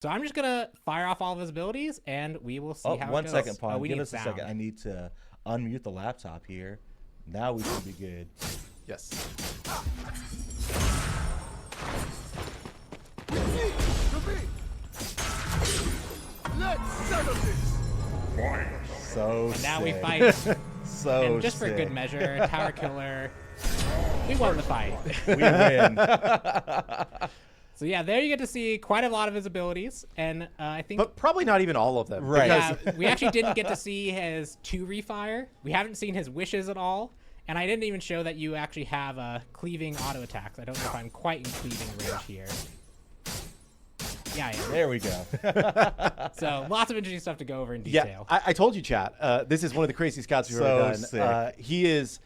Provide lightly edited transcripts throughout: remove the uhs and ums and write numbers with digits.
So I'm just gonna fire off all of his abilities, and we will see how it goes. 1 second, Pawn. We Give need us a sound. second. I need to unmute the laptop here. Now we should be good. Yes. Let's settle this. So And now we sick. fight. So And just for sick. good measure, Tower Killer. We won the fight. We win. So yeah, there you get to see quite a lot of his abilities, and I think. But probably not even all of them. Right. Yeah, we actually didn't get to see his 2 refire. We haven't seen his wishes at all. And I didn't even show that you actually have cleaving auto attacks. I don't know if I'm quite in cleaving range here. Yeah, I am. There we go. So lots of interesting stuff to go over in Yeah, detail. I told you, chat. This is one of the craziest scouts we've So ever done. sick. He is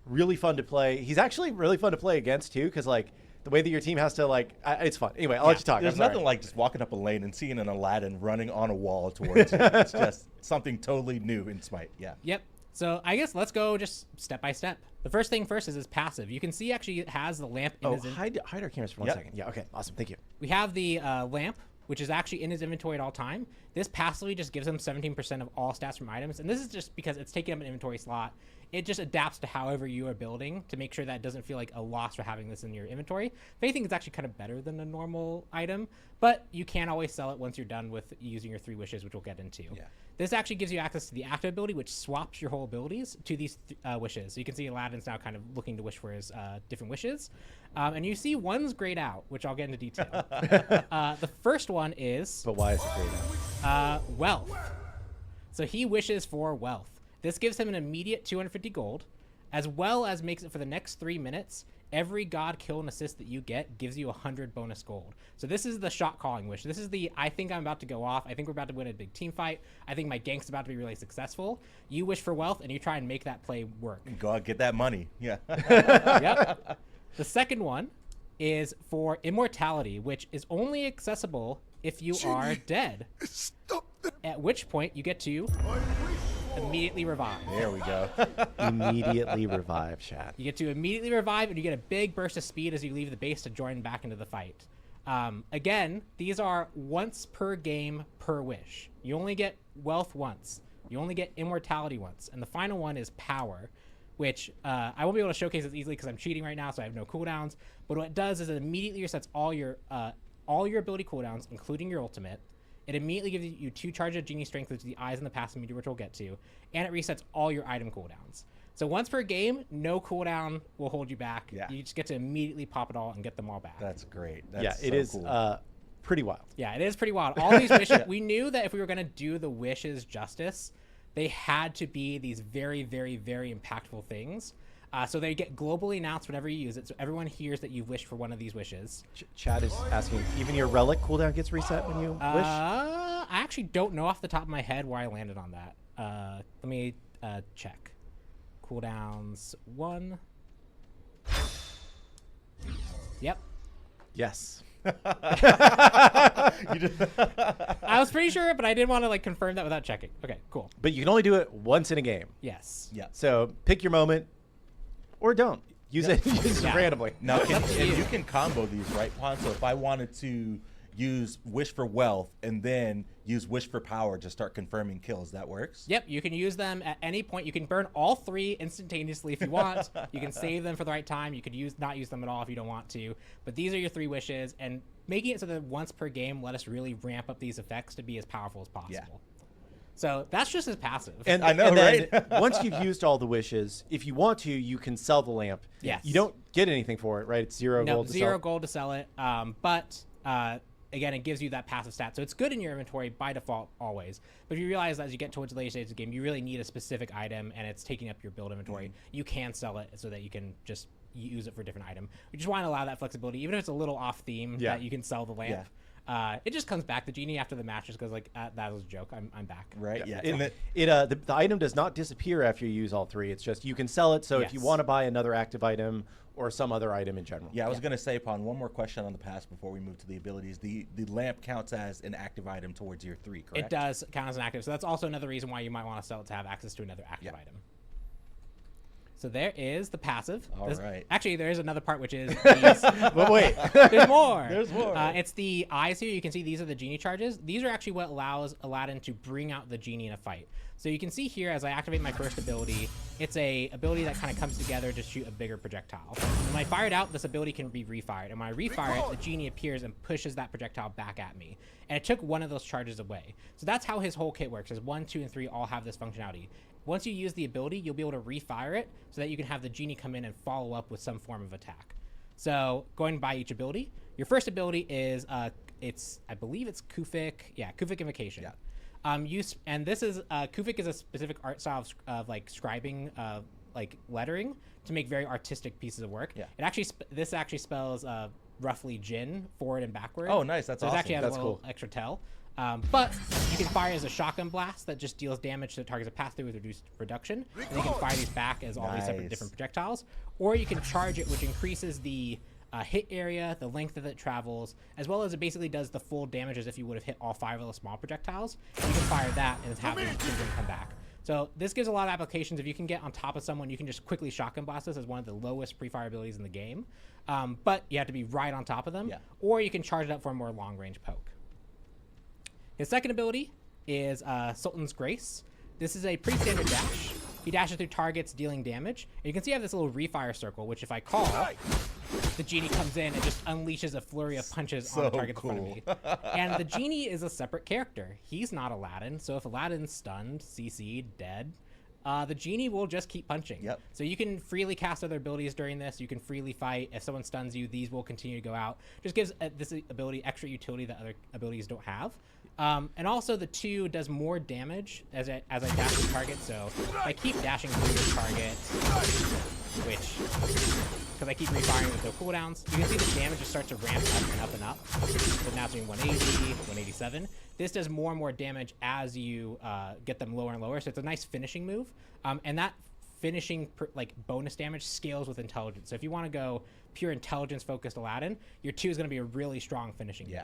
really fun to play. He's actually really fun to play against too, because like the way that your team has to like, it's fun. Anyway, I'll let you talk. There's I'm sorry. nothing like just walking up a lane and seeing an Aladdin running on a wall towards you. It's just something totally new in Smite. Yeah. Yep. So I guess let's go just step by step. The first thing first is his passive. You can see actually it has the lamp in Oh, his hide our cameras for 1 Yep. second. Yeah, okay, awesome. Thank you. We have the lamp, which is actually in his inventory at all time. This passively just gives him 17% of all stats from items, and this is just because it's taking up an inventory slot. It just adapts to however you are building to make sure that it doesn't feel like a loss for having this in your inventory. If anything, it's actually kind of better than a normal item, but you can always sell it once you're done with using your 3 wishes, which we'll get into. Yeah. This actually gives you access to the active ability, which swaps your whole abilities to these wishes. So you can see Aladdin's now kind of looking to wish for his different wishes. And you see one's grayed out, which I'll get into detail. The first one is But why is it great now? wealth. So he wishes for wealth. This gives him an immediate 250 gold, as well as makes it for the next 3 minutes. Every god kill and assist that you get gives you 100 bonus gold. So this is the shot calling wish. This is the, I think I'm about to go off. I think we're about to win a big team fight. I think my gank's about to be really successful. You wish for wealth and you try and make that play work. Go out, get that money. Yeah. Yep. The second one is for immortality, which is only accessible if you are dead. Stop that. At which point you get to immediately revive. There we go. Immediately revive, chat. You get to immediately revive, and you get a big burst of speed as you leave the base to join back into the fight. Again, these are once per game per wish. You only get wealth once. You only get immortality once. And the final one is power, which I won't be able to showcase as easily because I'm cheating right now, so I have no cooldowns. But what it does is it immediately resets all your ability cooldowns, including your ultimate. It immediately gives you 2 charges of Genie Strength, which is the eyes and the passive meter, which we'll get to. And it resets all your item cooldowns. So once per game, no cooldown will hold you back. Yeah. You just get to immediately pop it all and get them all back. That's great. That's Yeah, it so is cool. pretty wild. Yeah, it is pretty wild. All these wishes, we knew that if we were going to do the wishes justice, they had to be these very, very, very impactful things. So they get globally announced whenever you use it, so everyone hears that you've wished for one of these wishes. Chad is asking, even your relic cooldown gets reset when you wish? I actually don't know off the top of my head where I landed on that. Let me check. Cooldowns 1. Yep. Yes. I was pretty sure, but I didn't want to like confirm that without checking. Okay, cool. But you can only do it once in a game. Yes. Yeah. So pick your moment or don't. Use it Yeah. randomly. Now, up to and you. you can combo these, right, Pon? So if I wanted to use Wish for Wealth and then use Wish for Power to start confirming kills, that works? Yep, you can use them at any point. You can burn all 3 instantaneously if you want. You can save them for the right time. You could not use them at all if you don't want to. But these are your 3 wishes, and making it so that once per game let us really ramp up these effects to be as powerful as possible. Yeah. So that's just his passive. And, I know, and then right? once you've used all the wishes, if you want to, you can sell the lamp. Yes. You don't get anything for it, right? It's 0 no, gold to 0 sell. gold to sell it. But again, it gives you that passive stat. So it's good in your inventory by default always. But if you realize as you get towards the later stages of the game, you really need a specific item and it's taking up your build inventory, you can sell it so that you can just use it for a different item. We just want to allow that flexibility, even if it's a little off theme, Yeah. that you can sell the lamp. It just comes back. The Genie after the match just goes like, that was a joke. I'm back. Right? Yeah. The item does not disappear after you use all 3. It's just you can sell it. So if you Yes. want to buy another active item or some other item in general. Yeah, I was going to say, Pon, one more question on the pass before we move to the abilities. The lamp counts as an active item towards your 3, correct? It does count as an active. So that's also another reason why you might want to sell it to have access to another active item. So there is the passive. All right. Actually, there is another part, which is these. But wait. There's more. There's more. It's the eyes here. You can see these are the Genie charges. These are actually what allows Aladdin to bring out the Genie in a fight. So you can see here, as I activate my first ability, it's a ability that kind of comes together to shoot a bigger projectile. When I fire it out, this ability can be refired. And when I refire it, the Genie appears and pushes that projectile back at me. And it took one of those charges away. So that's how his whole kit works, is 1, 2, and 3 all have this functionality. Once you use the ability, you'll be able to refire it so that you can have the Genie come in and follow up with some form of attack. So going by each ability, your first ability is, I believe it's Kufik. Yeah, Kufik Invocation. Yeah. And this is, Kufik is a specific art style of like scribing, like lettering to make very artistic pieces of work. Yeah. It actually, this actually spells roughly Jin, forward and backward. Oh, nice. That's so awesome. It actually has That's a little cool. extra tell. But you can fire as a shotgun blast that just deals damage to targets a path through with reduced reduction. And you can fire these back as all these separate Nice. different projectiles. Or you can charge it, which increases the hit area, the length that it travels, as well as it basically does the full damage as if you would have hit all 5 of the small projectiles. You can fire that and have them come back. So this gives a lot of applications. If you can get on top of someone, you can just quickly shotgun blast this as one of the lowest pre-fire abilities in the game. But you have to be right on top of them. Yeah. Or you can charge it up for a more long-range poke. His second ability is Sultan's Grace. This is a pretty standard dash. He dashes through targets, dealing damage. And you can see I have this little refire circle, which if I call, the Genie comes in and just unleashes a flurry of punches on the So target in front of me. And the Genie is a separate character. He's not Aladdin. So if Aladdin's stunned, CC'd, dead, the Genie will just keep punching. Yep. So you can freely cast other abilities during this. You can freely fight. If someone stuns you, these will continue to go out. Just gives this ability extra utility that other abilities don't have. And also the 2 does more damage as I dash the target. So if I keep dashing through the target, because I keep refiring with no cooldowns, you can see the damage just starts to ramp up and up and up. So now it's doing 180, 187. This does more and more damage as you get them lower and lower. So it's a nice finishing move. And that finishing bonus damage scales with intelligence. So if you want to go pure intelligence focused Aladdin, your 2 is going to be a really strong finishing move.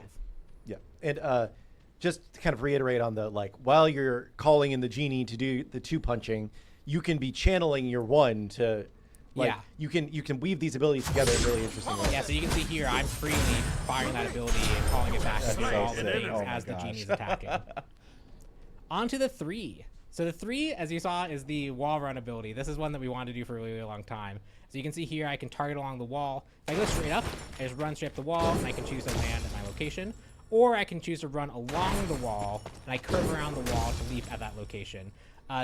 Yeah. And just to kind of reiterate on the, like, while you're calling in the Genie to do the 2 punching, you can be channeling your 1 to, like, you can weave these abilities together in really interesting ways. Yeah, so you can see here, I'm freely firing that ability and calling it back and doing all the things Oh my as the gosh. Genie's attacking. On to the 3. So the 3, as you saw, is the wall run ability. This is one that we wanted to do for a really, really long time. So you can see here, I can target along the wall. If I go straight up, I just run straight up the wall, and I can choose to land at my location. Or I can choose to run along the wall, and I curve around the wall to leap at that location.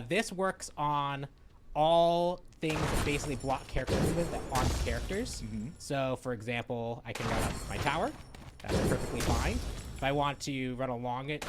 This works on all things that basically block character movement that aren't characters. So, for example, I can run up my tower. That's perfectly fine. If I want to run along it to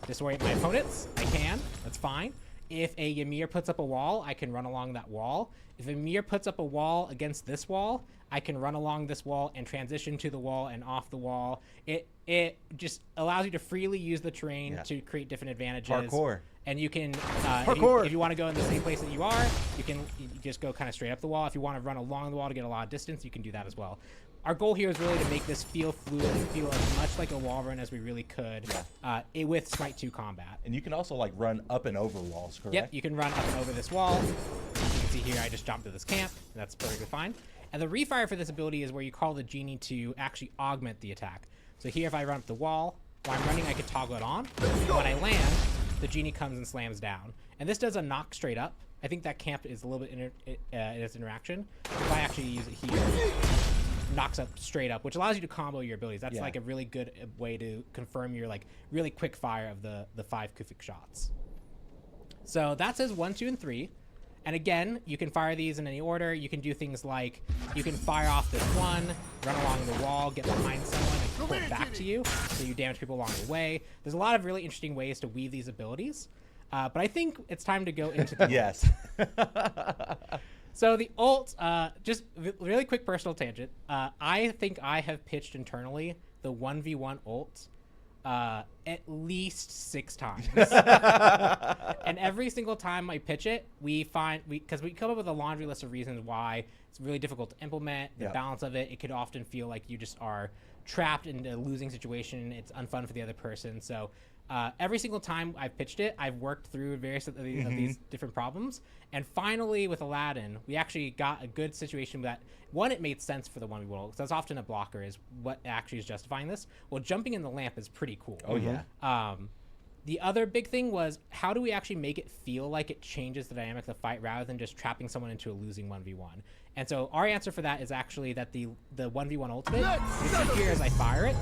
disorient my opponents, I can. That's fine. If a Ymir puts up a wall, I can run along that wall. If Ymir puts up a wall against this wall, I can run along this wall and transition to the wall and off the wall. It just allows you to freely use the terrain to create different advantages. Parkour. And you can, Parkour. if you want to go in the same place that you are, you just go kind of straight up the wall. If you want to run along the wall to get a lot of distance, you can do that as well. Our goal here is really to make this feel fluid and feel as much like a wall run as we really could with Smite 2 combat. And you can also like run up and over walls, correct? Yep, you can run up and over this wall. You can see here I just jumped to this camp. That's perfectly fine. And the refire for this ability is where you call the Genie to actually augment the attack. So here if I run up the wall, while I'm running I can toggle it on. And when I land, the Genie comes and slams down. And this does a knock straight up. I think that camp is a little bit in its interaction. If I actually use it here, knocks up straight up, which allows you to combo your abilities. That's like a really good way to confirm your like really quick fire of the 5 Kufik shots. So that says 1, 2, and 3. And again, you can fire these in any order. You can do things like you can fire off this one, run along the wall, get behind someone, and pull it back to you, so you damage people along the way. There's a lot of really interesting ways to weave these abilities. But I think it's time to go into the Yes. So the ult, just really quick personal tangent. I think I have pitched internally the 1v1 ult at least 6 times. And every single time I pitch it, because we come up with a laundry list of reasons why it's really difficult to implement, the balance of it. It could often feel like you just are trapped in a losing situation. It's unfun for the other person. So every single time I've pitched it, I've worked through various of these different problems. And finally, with Aladdin, we actually got a good situation that, one, it made sense for the 1v1, because that's often a blocker is what actually is justifying this. Well, jumping in the lamp is pretty cool. Oh, yeah. The other big thing was, how do we actually make it feel like it changes the dynamic of the fight rather than just trapping someone into a losing 1v1? And so our answer for that is actually that the 1v1 ultimate, you see here as I fire it,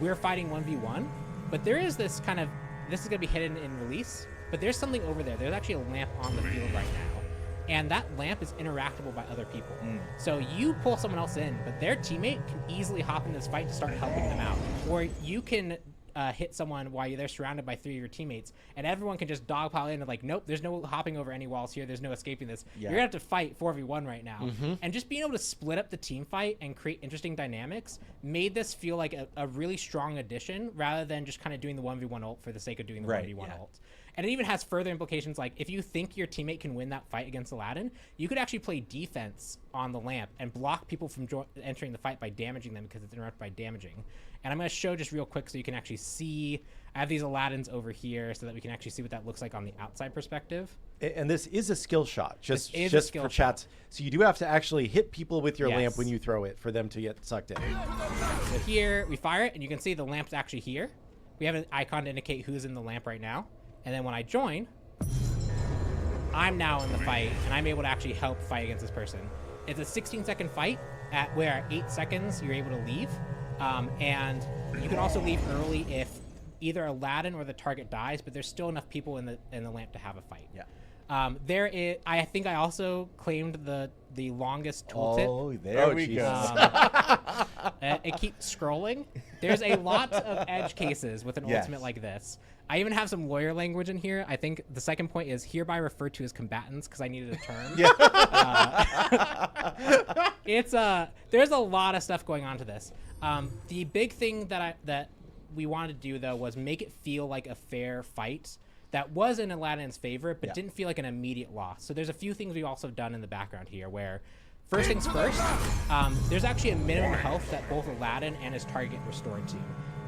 we're fighting 1v1, but there is this kind of, this is going to be hidden in release, but there's something over there. There's actually a lamp on the field right now. And that lamp is interactable by other people. So you pull someone else in, but their teammate can easily hop in this fight to start helping them out. Or you can hit someone while they're surrounded by 3 of your teammates, and everyone can just dogpile in and like, nope, there's no hopping over any walls here. There's no escaping this. You're gonna have to fight 4v1 right now. And just being able to split up the team fight and create interesting dynamics made this feel like a really strong addition rather than just kind of doing the 1v1 ult for the sake of doing the 1v1 ult. And it even has further implications, like if you think your teammate can win that fight against Aladdin, you could actually play defense on the lamp and block people from entering the fight by damaging them because it's interrupted by damaging. And I'm going to show just real quick so you can actually see. I have these Aladdins over here so that we can actually see what that looks like on the outside perspective. And this is a skill shot, just skill for shot. chats. So you do have to actually hit people with your lamp when you throw it for them to get sucked in. So here, we fire it, and you can see the lamp's actually here. We have an icon to indicate who's in the lamp right now. And then when I join, I'm now in the fight, and I'm able to actually help fight against this person. It's a 16-second fight where at 8 seconds you're able to leave. And you can also leave early if either Aladdin or the target dies, but there's still enough people in the lamp to have a fight. There is. I think I also claimed the longest tooltip. Oh, there we go. It keeps scrolling. There's a lot of edge cases with an ultimate like this. I even have some lawyer language in here. I think the second point is hereby referred to as combatants because I needed a term. There's a lot of stuff going on to this. The big thing that we wanted to do though was make it feel like a fair fight that was in Aladdin's favor, but didn't feel like an immediate loss. So there's a few things we've also done in the background here where, first things first, there's actually a minimum health that both Aladdin and his target get restored to.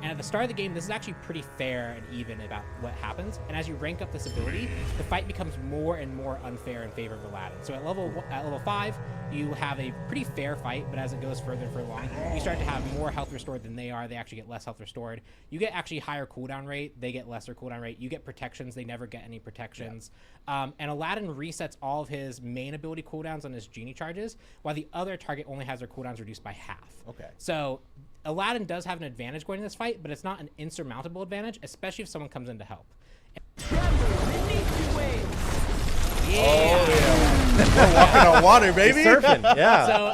And at the start of the game, this is actually pretty fair and even about what happens. And as you rank up this ability, the fight becomes more and more unfair in favor of Aladdin. So at level 5, you have a pretty fair fight, but as it goes further and further along, you start to have more health restored than they are. They actually get less health restored. You get actually higher cooldown rate. They get lesser cooldown rate. You get protections. They never get any protections. And Aladdin resets all of his main ability cooldowns on his Genie charges, while the other target only has their cooldowns reduced by half. So Aladdin does have an advantage going in this fight, but it's not an insurmountable advantage, especially if someone comes in to help. We're walking on water, baby. Surfing, yeah. So